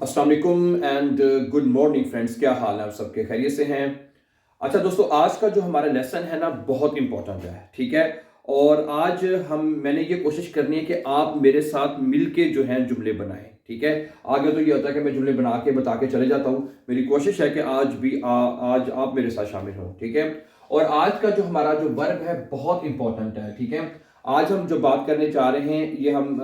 अस्सलाम वालेकुम and good morning friends. क्या हाल है आप सबके? खैरियत से हैं? अच्छा दोस्तों, आज का जो हमारा लेसन है ना बहुत इंपॉर्टेंट है, ठीक है। और आज मैंने ये कोशिश करनी है कि आप मेरे साथ मिलके जो है जुमले बनाएं, ठीक है। आगे तो ये होता है कि मैं जुमले बना के बता के चले जाता हूँ। मेरी कोशिश है कि आज भी आज आप मेरे साथ शामिल हो, ठीक है। और आज का जो हमारा जो वर्ब है बहुत इंपॉर्टेंट है, ठीक है। आज हम जो बात करने जा रहे हैं ये हम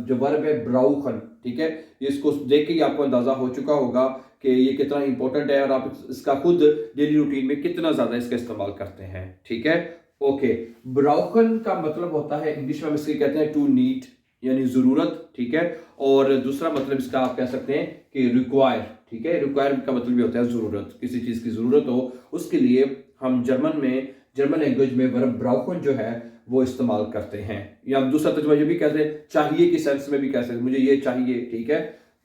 जो वर्ब है ब्राउखन, ठीक है। इसको देख के ही आपको अंदाजा हो चुका होगा कि ये कितना इंपॉर्टेंट है और आप इसका खुद डेली रूटीन में कितना ज्यादा इसका इस्तेमाल करते हैं, ठीक है। ओके, ब्राउखन का मतलब होता है इंग्लिश में हम इसके कहते हैं टू नीड, यानी जरूरत, ठीक है। और दूसरा मतलब इसका आप कह सकते हैं कि रिक्वायर, ठीक है। रिक्वायर का मतलब ये होता है जरूरत, किसी चीज की जरूरत हो उसके लिए हम जर्मन लैंग्वेज में वर्ब ब्राउखन जो है वो इस्तेमाल करते हैं। या दूसरा तर्जुमा ये भी कहते हैं, चाहिए की सेंस में भी कह सकते हैं, मुझे ये चाहिए, ठीक है।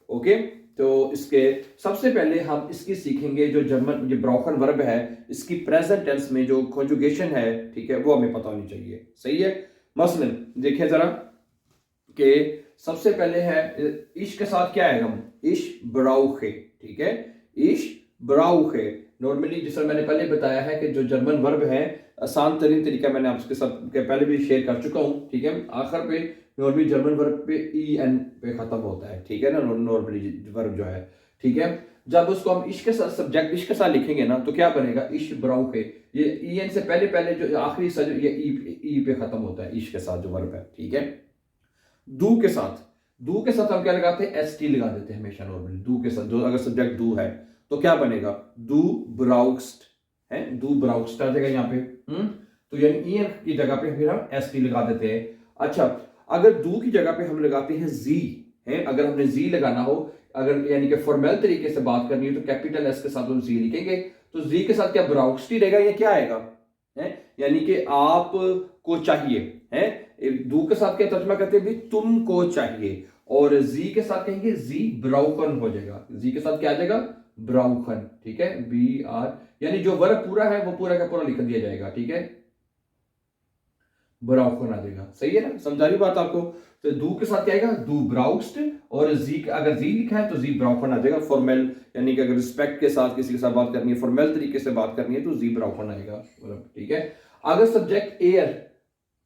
ओके, तो इसके सबसे पहले हम इसकी सीखेंगे जो जर्मन ये ब्राउखन वर्ब है, इसकी प्रेजेंट टेंस में जो कॉन्जुगेशन है, ठीक है, वो हमें पता होनी चाहिए, सही है। मसलन देखिए जरा कि सबसे पहले है इश के साथ क्या आएगा, इश ब्राउखे, ठीक है। इश ब्राउखे नॉर्मली जिस मैंने पहले बताया है कि जो जर्मन वर्ब है आसान तरीन तरीका मैंने आपके साथ पहले भी शेयर कर चुका हूं, ठीक है। आखिर पे नॉर्मली जर्मन वर्ब पे ई एन पे खत्म होता है, ठीक है ना, नॉर्मली वर्ब जो है, ठीक है। जब उसको हम इश के साथ सब्जेक्ट इश के साथ लिखेंगे ना तो क्या बनेगा, इश ब्राउखे। ये ई एन से पहले पहले जो आखिरी सा जो ये ई पे खत्म होता है इश के साथ जो वर्ब है, ठीक है। दू के साथ हम क्या लगाते हैं, एस टी लगा देते हैं हमेशा नॉर्मली। दू के साथ जो अगर सब्जेक्ट दू है तो क्या बनेगा, दू ब्राउक्स्ट है, दू ब्राउक्स्ट आ जाएगा यहाँ पे। तो यानी ईएन की जगह पे फिर हम एस टी लगा देते हैं। अच्छा, अगर दू की जगह पे हम लगाते हैं जी है, अगर हमने जी लगाना हो, अगर यानी कि फॉर्मल तरीके से बात करनी है तो कैपिटल एस के साथ हम जी लिखेंगे। तो जी के साथ क्या ब्राउक्स्ट ही रहेगा, ये क्या आएगा है, यानी कि आप को चाहिए है। दू के साथ क्या तर्जमा करते हैं भी, तुमको चाहिए। और जी के साथ कहेंगे जी ब्राउखन हो जाएगा, जी के साथ क्या आ जाएगा, ब्राउखन, ठीक है। बी आर यानी जो वर्ब पूरा है वो पूरा का पूरा लिख दिया जाएगा, ठीक है। ब्राउखन आ जाएगा, सही है ना, समझा रही बात आपको। तो दू के साथ क्या आएगा, दू ब्राउस्ट। और जी अगर जी लिखा है तो जी ब्राउखन आ जाएगा फॉर्मल, यानी कि अगर रिस्पेक्ट के साथ किसी के साथ बात करनी है, फॉर्मल तरीके से बात करनी है तो जी ब्राउखन आएगा, ठीक है। अगर सब्जेक्ट एयर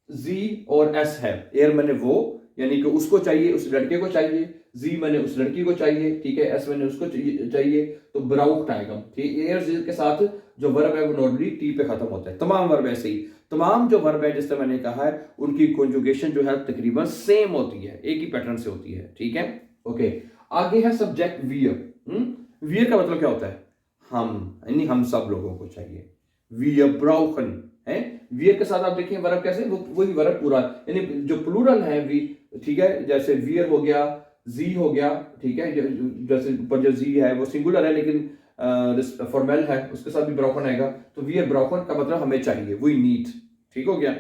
जी और एस है, एयर मैंने वो यानी कि उसको चाहिए, उस लड़के को चाहिए, जी मैंने उस लड़की को चाहिए, ठीक है, एस मैंने उसको चाहिए, तो ब्राउक्ट आएगा, ठीक है। एयर जी के साथ जो वर्ब है वो नॉर्मली टी पे खत्म होता है। तमाम वर्ब ऐसे ही, तमाम जो वर्ब है जैसे मैंने कहा है उनकी कॉन्जुगेशन जो है तकरीबन सेम होती है, एक ही पैटर्न से होती है, ठीक है। ओके, आगे है सब्जेक्ट वियर। वियर का मतलब क्या होता है, हम, यानी हम सब लोगों को चाहिए। वियर ब्राउखन है, वियर के साथ आप देखिए वर्ब कैसे, वो वही वर्ब पूरा, यानी जो प्लूरल है वी, ठीक है। जैसे वियर हो गया, जी हो गया, ठीक है। जैसे ऊपर जो जी है वो सिंगुलर है लेकिन फॉर्मल है, उसके साथ भी ब्राउखन आएगा। तो वियर ब्राउखन का मतलब हमें चाहिए, वी नीड, ठीक हो गया।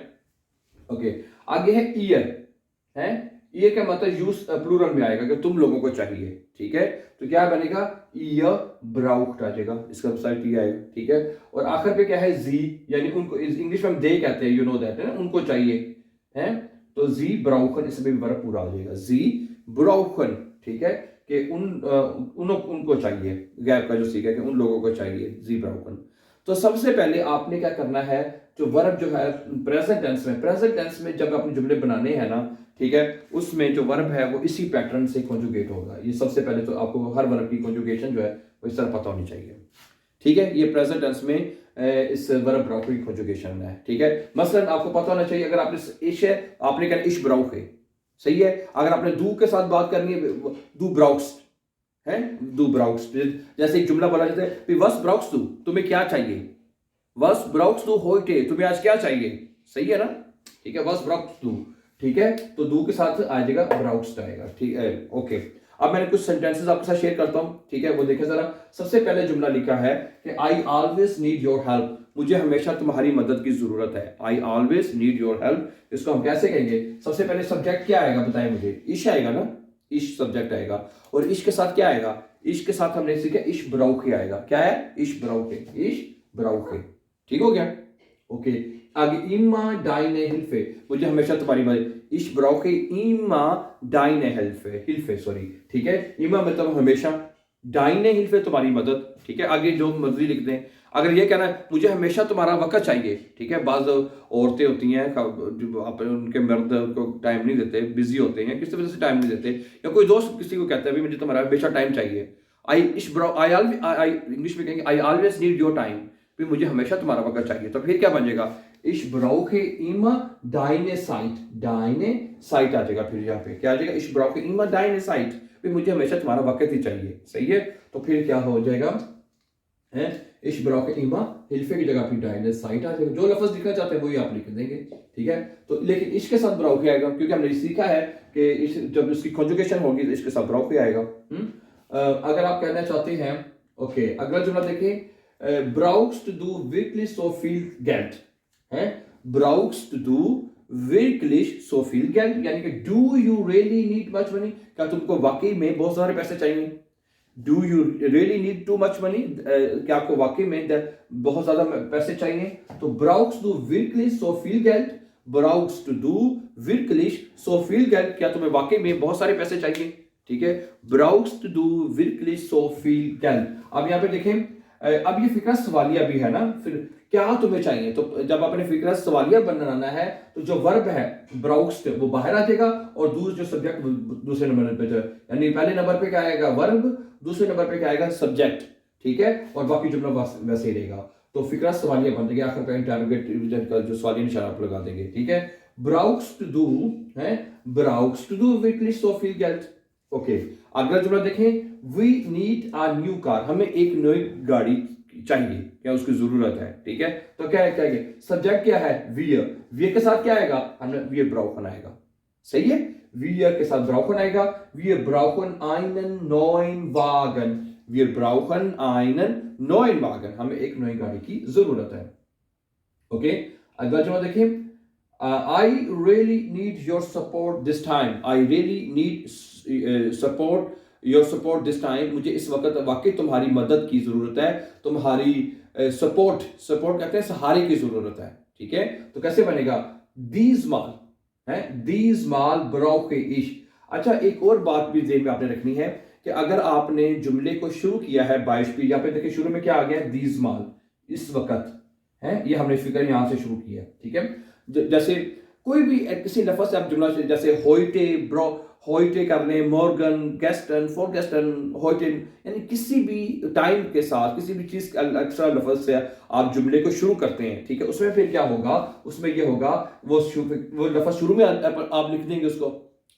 ओके, आगे है ईयर है, ईयर का मतलब यूज प्लूरल में आएगा कि तुम लोगों को चाहिए, ठीक है। तो क्या बनेगा, ईयर ब्राउक्ड आ जाएगा, इसका साइड टी आएगा, ठीक है। और आखिर पे क्या है, जी, यानी उनको इंग्लिश में हम दे कहते हैं, यू नो दैट है ना, उनको चाहिए है। तो जी ब्राउखन, इसमें भी वर्ब पूरा आ जाएगा, जी ब्राउखन, ठीक है। कि उनको चाहिए, गैप का जो सीखा कि उन लोगों को चाहिए, जी ब्राउखन। तो सबसे पहले आपने क्या करना है, जो वर्ब जो है प्रेजेंट टेंस में जब आपने जुमले बनाने हैं ना, ठीक है, उसमें जो वर्ब है वो इसी पैटर्न से कॉन्जुगेट होगा। ये सबसे पहले तो आपको हर वर्ब की कॉन्जुगेशन जो है वो इस तरह पता होनी चाहिए, ठीक है। ये प्रेजेंट टेंस में इस वर्ब ब्राउक की कॉन्जुगेशन है, ठीक है। मसलन आपको पता होना चाहिए, अगर आपने इश है, आपने कहना इश ब्राउक है, सही है। अगर आपने दू के साथ बात करनी है, दू ब्राउक्स है, दू ब्राउक्स, जैसे एक जुमला बोला जाता है, वस ब्राउक्स दू, तुम्हें क्या चाहिए, वस ब्राउक्स दू होइटे, तुम्हें आज क्या चाहिए, सही है ना, ठीक है। वस ब्राउक्स दू, ठीक है। तो दू के साथ आ जाएगा ब्राउक्स आएगा, ठीक है। ओके, अब मैंने कुछ सेंटेंसेस आपके साथ शेयर करता हूं, ठीक है, वो देखें जरा। सबसे पहले जुमला लिखा है कि I always need your help, मुझे हमेशा तुम्हारी मदद की जरूरत है। I always need your help, इसको हम कैसे कहेंगे, सबसे पहले सब्जेक्ट क्या आएगा बताएं मुझे, इश आएगा ना, इश सब्जेक्ट आएगा। और इश के साथ क्या आएगा, इश के साथ हमने सीखा इश ब्राउखे आएगा, क्या है, इश ब्राउखे, इश ब्राउखे, ठीक हो गया। ओके, आगे इमा डाइने हिल्फे, मुझे हमेशा तुम्हारी मदद, इश ब्राउखे इमा डाइने हिल्फे, हिल्फे सॉरी, ठीक है। इमा मतलब हमेशा, दाहिने हिल्फे तुम्हारी मदद, ठीक है, आगे जो मर्जी लिख दें। अगर ये कहना है मुझे हमेशा तुम्हारा वक्त चाहिए, ठीक है, बाज़ औरतें होती हैं उनके मर्द को टाइम नहीं देते, बिजी होते हैं, किसी वजह से टाइम नहीं देते, या कोई दोस्त किसी को कहता है भाई मुझे तुम्हारा हमेशा टाइम चाहिए, आई इंग्लिश में कहेंगे I always need your time, भी मुझे हमेशा तुम्हारा वक्त चाहिए। तो फिर क्या बन जाएगा, इश ब्राउके इमा दाइने साइट आ जाएगा। फिर यहाँ पे क्या आ जाएगा, इश ब्राउके इमा दाइने साइट, भी मुझे हमेशा तुम्हारा वक्त ही चाहिए। सही है, तो फिर क्या हो जाएगा, है इश ब्राउके इमा हिल्फे की जगह फिर दाइने साइट आ जाएगा। जो लफ्ज लिखना चाहते हैं वही आप लिख देंगे, ठीक है। तो लेकिन इसके साथ ब्राउके आएगा, क्योंकि हमने सीखा है कि इस जब इसकी कॉन्जुगेशन होगी तो इसके साथ ब्राउके आएगा। अगर आप कहना चाहते हैं, ओके, अगला जुमला देखिए, ब्राउक्स टू डू wirklich so viel Geld है, ब्राउक्स टू डू wirklich so viel Geld, यानी कि do you really need much money, क्या तुमको वाकई में बहुत सारे पैसे चाहिए, do you really need too much money, क्या आपको वाकई में बहुत ज्यादा पैसे चाहिए। तो ब्राउक्स टू wirklich so viel Geld, ब्राउक्स टू डू wirklich so viel Geld, क्या तुम्हें वाकई में बहुत सारे पैसे चाहिए, ठीक है, ब्राउक्स टू डू wirklich so viel Geld। अब यहाँ पे देखें, अब ये फिक्रा सवालिया भी है ना, फिर क्या तुम्हें चाहिए, तो जब आपने फिक्रा सवालिया बनाना है तो जो वर्ब है ब्राउक्स वो बाहर आ जाएगा, और जो सब्जेक्ट दूसरे नंबर पे, यानी पहले नंबर पे क्या आएगा वर्ब, दूसरे नंबर पे क्या आएगा सब्जेक्ट, ठीक है, और बाकी जुमला वैसे ही रहेगा। तो फिक्रा सवालिया बन जाएगा, आखिर पे इंटरोगेटिव का जो सवालिया निशान आप लगा देंगे, ठीक है। ब्राउक्स टू डू है, ब्राउक्स टू डू wirklich so viel Geld। Okay, अगला जुमला देखें, we need a new car, हमें एक नई गाड़ी चाहिए, क्या उसकी जरूरत है, ठीक है। तो क्या है, क्या है सब्जेक्ट, क्या है वियर, वियर के साथ क्या आएगा, हमें वियर ब्राउकन आएगा। सही है, वियर के साथ ब्राउकन आएगा, वियर ब्राउकन einen neuen Wagen, वियर ब्राउकन einen neuen Wagen, हमें एक नई गाड़ी की जरूरत है। ओके, अगला जुमला देखिए, I really need your support this time, I really need your support this time, मुझे इस वक्त वाकई तुम्हारी मदद की जरूरत है, तुम्हारी सपोर्ट कहते हैं सहारे की जरूरत है, ठीक है। तो कैसे बनेगा, दीज माल है, दीज माल ब्राउके इश। अच्छा, एक और बात भी ज़हन में आपने रखनी है कि अगर आपने जुमले को शुरू किया है बाइश भी, यहाँ पे देखिए शुरू में क्या आ गया, दीज माल, इस वक्त है, ये हमने फिक्र यहाँ से शुरू किया, ठीक है। जैसे कोई भी किसी लफ्ज से आप जुमला, जैसे होइटे होइटे कर लें, मॉर्गन, गेस्टन, फॉर गेस्टन, होइटेन, यानी किसी भी टाइम के साथ किसी भी चीज एक्स्ट्रा लफ्ज से आप जुमले को शुरू करते हैं, ठीक है, उसमें फिर क्या होगा, उसमें ये होगा वो लफ्ज शुरू में आप लिख देंगे उसको,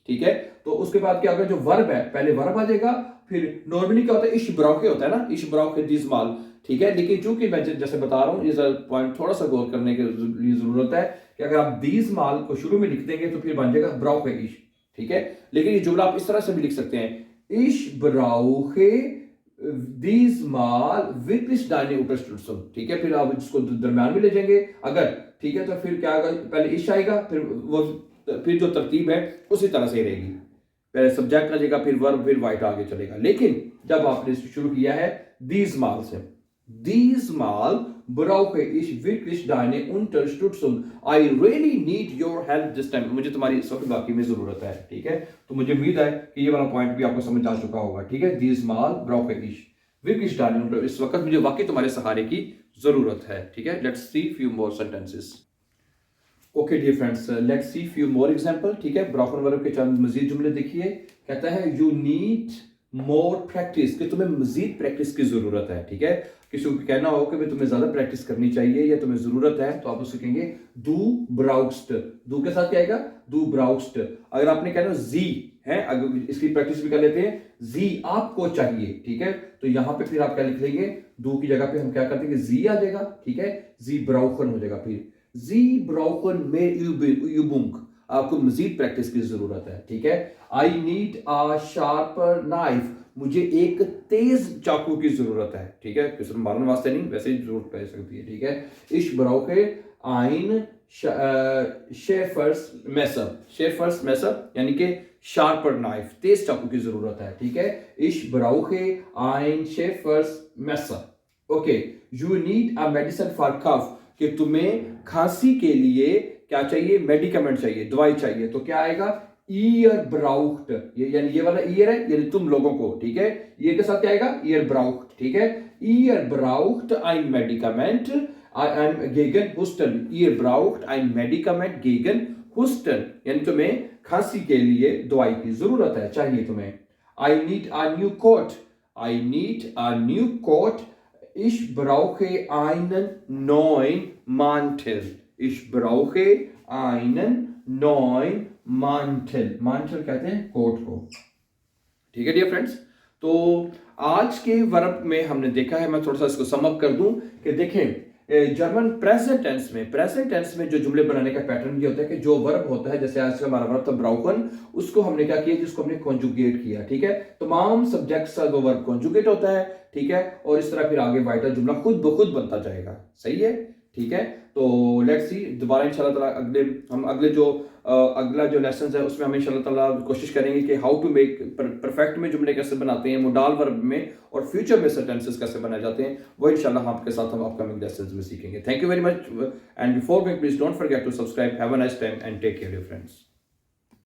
ठीक है। तो उसके बाद क्या होगा, जो वर्ब है पहले वर्ब आ जाएगा, फिर नॉर्मली क्या होता है, इश ब्राउके होता है ना, इश ब्राउके दिस माल, ठीक है। लेकिन चूंकि मैं जैसे बता रहा हूँ, ये पॉइंट थोड़ा सा गौर करने की लिए जरूरत है कि अगर आप दीज माल को शुरू में लिख देंगे तो फिर बन जाएगा ब्राउके इश, ठीक है। लेकिन ये जुमला आप इस तरह से भी लिख सकते हैं, इश ब्राउके दीज माल wirklich deine Unterstützung, ठीक है। फिर आप इसको दरम्यान में ले जाएंगे अगर, ठीक है, तो फिर क्या आएगा, पहले इश आएगा, फिर जो तरतीब है उसी तरह से ही रहेगी, पहले सब्जेक्ट आ जाएगा, फिर वर्ब, फिर वाइट आगे चलेगा। लेकिन जब आपने शुरू किया है दीज माल से, these mall brauche ich wirklich deine Unterstützung, I really need your help this time, मुझे तुम्हारी इस वक्त वाकई में जरूरत है, ठीक है। तो मुझे उम्मीद है कि ये वाला पॉइंट भी आपको समझ आ चुका होगा, ठीक है। These mall brauche ich wirklich deine, इस वक्त मुझे वाकई तुम्हारे सहारे की जरूरत है, ठीक है। Let's see few more sentences. Okay dear friends, let's see few more example, ठीक है। ब्राउकन वर्ब के चंद मजीद जुमले देखिए। कहता है यू नीड मोर प्रैक्टिस, कि तुम्हें मजीद प्रैक्टिस की जरूरत है, ठीक है। किसी को कहना हो कि तुम्हें ज्यादा प्रैक्टिस करनी चाहिए या तुम्हें जरूरत है, तो आप उससे कहेंगे दू ब्राउक्स्ट, दू के साथ क्या आएगा, दू ब्राउक्स्ट। अगर आपने कहना जी है, अगर इसकी प्रैक्टिस भी कर लेते हैं, जी आपको चाहिए, ठीक है, तो यहां पे फिर आप क्या लिख लेंगे, दू की जगह पे हम क्या कर देंगे, जी आ जाएगा, ठीक है, जी ब्राउकन हो जाएगा, फिर जी ब्राउकन में यूबुंग, आपको मजीद प्रैक्टिस की जरूरत है, ठीक है। I need a sharper knife, मुझे एक तेज चाकू की जरूरत है, ठीक है, किसी मारने वास्ते नहीं, वैसे ही जरूरत पड़ सकती है, ठीक है। इश ब्राउके आइन शेफर्स मेसर, शेफर्स मेसर यानी कि शार्पर नाइफ, तेज चाकू की जरूरत है, ठीक है। इश ब्राउके आइन शेफर्स मेसर। Okay, you need a medicine for cough, कि तुम्हें खांसी के लिए क्या चाहिए, मेडिकमेंट चाहिए, दवाई चाहिए, तो क्या आएगा, ईयर ब्राउक्ड, ये वाला ईयर है यानी तुम लोगों को, ठीक है। ईयर के साथ क्या आएगा, ईयर ब्राउक्ड, ठीक है। ईयर ब्राउक्ड ein Medikament gegen Husten, ईयर ब्राउक्ड ein Medikament gegen Husten, यानी तुम्हें खांसी के लिए दवाई की जरूरत है, चाहिए तुम्हें। I need a new coat, I need a new coat, ich brauche einen neuen Mantel, ich brauche einen neuen Mantel, Mantel कहते हैं कोट को, ठीक है डियर फ्रेंड्स। तो आज के वर्ब में हमने देखा है, मैं थोड़ा सा इसको सम अप कर दूं कि देखें जर्मन प्रेजेंट टेंस में जो जुमले बनाने का पैटर्न ये होता है कि जो वर्ब होता है, जैसे आज का हमारा वर्ब था ब्राउकन, उसको हमने क्या किया, जिसको हमने कॉन्जुगेट किया, ठीक है। तमाम सब्जेक्ट्स का वो वर्ब कॉन्जुगेट होता है, ठीक है, और इस तरह फिर आगे वाइटल जुमला खुद ब खुद बनता जाएगा, सही है, ठीक है। तो लेट्स सी दोबारा इंशाल्लाह ताला अगला जो लेसन है उसमें हम इंशाल्लाह ताला कोशिश करेंगे कि हाउ टू मेक परफेक्ट में जुमले कैसे बनाते हैं, मोडाल वर्ब में, और फ्यूचर में सेंटेंसेस कैसे बनाए जाते हैं, वो इंशाल्लाह आपके साथ हम अपकमिंग लेसन्स में सीखेंगे। Thank you very much, and before going please don't forget to subscribe. Have a nice time and take care dear friends.